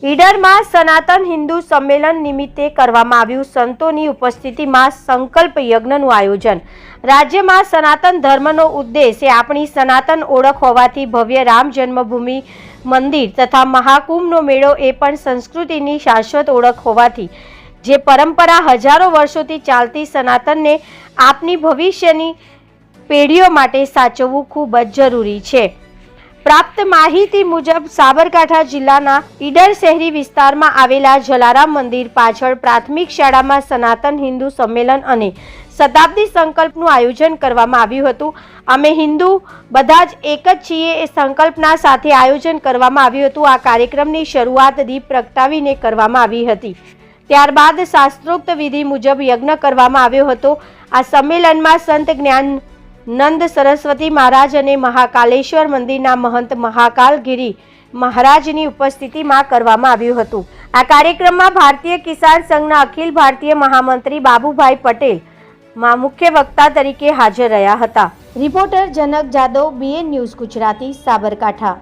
ઈડરમાં સનાતન હિન્દુ સંમેલન નિમિત્તે કરવામાં આવ્યું સંતોની ઉપસ્થિતિમાં સંકલ્પ યજ્ઞનું આયોજન। રાજ્યમાં સનાતન ધર્મનો ઉદ્દેશ એ આપણી સનાતન ઓળખ હોવાથી ભવ્ય રામ જન્મભૂમિ મંદિર તથા મહાકુંભનો મેળો એ પણ સંસ્કૃતિની શાશ્વત ઓળખ હોવાથી જે પરંપરા હજારો વર્ષોથી ચાલતી સનાતનને આપની ભવિષ્યની પેઢીઓ માટે સાચવવું ખૂબ જ જરૂરી છે। પ્રાપ્ત માહિતી મુજબ સાબરકાંઠા જિલ્લાના ઈડર શહેરી વિસ્તારમાં આવેલા જલારામ મંદિર પાછળ પ્રાથમિક શાળામાં સનાતન હિન્દુ સંમેલન અને શતાબ્દી સંકલ્પનું આયોજન કરવામાં આવ્યું હતું। અમે હિન્દુ બધા જ એક જ છીએ એ સંકલ્પના સાથે આયોજન કરવામાં આવ્યું હતું। આ કાર્યક્રમની શરૂઆત દીપ પ્રગટાવીને કરવામાં આવી હતી। ત્યારબાદ શાસ્ત્રોક્ત વિધિ મુજબ યજ્ઞ કરવામાં આવ્યો હતો। આ સંમેલનમાં સંત જ્ઞાન નંદ સરસ્વતી મહારાજ અને મહાકાલેશ્વર મંદિરના મહંત મહાકાલગીરી મહારાજની ઉપસ્થિતિમાં કરવામાં આવ્યું હતું। આ કાર્યક્રમમાં ભારતીય કિસાન સંઘના અખિલ ભારતીય મહામંત્રી બાબુભાઈ પટેલ મુખ્ય વક્તા તરીકે હાજર રહ્યા હતા। રિપોર્ટર જનક જાદવ, BN ન્યૂઝ ગુજરાતી, સાબરકાંઠા।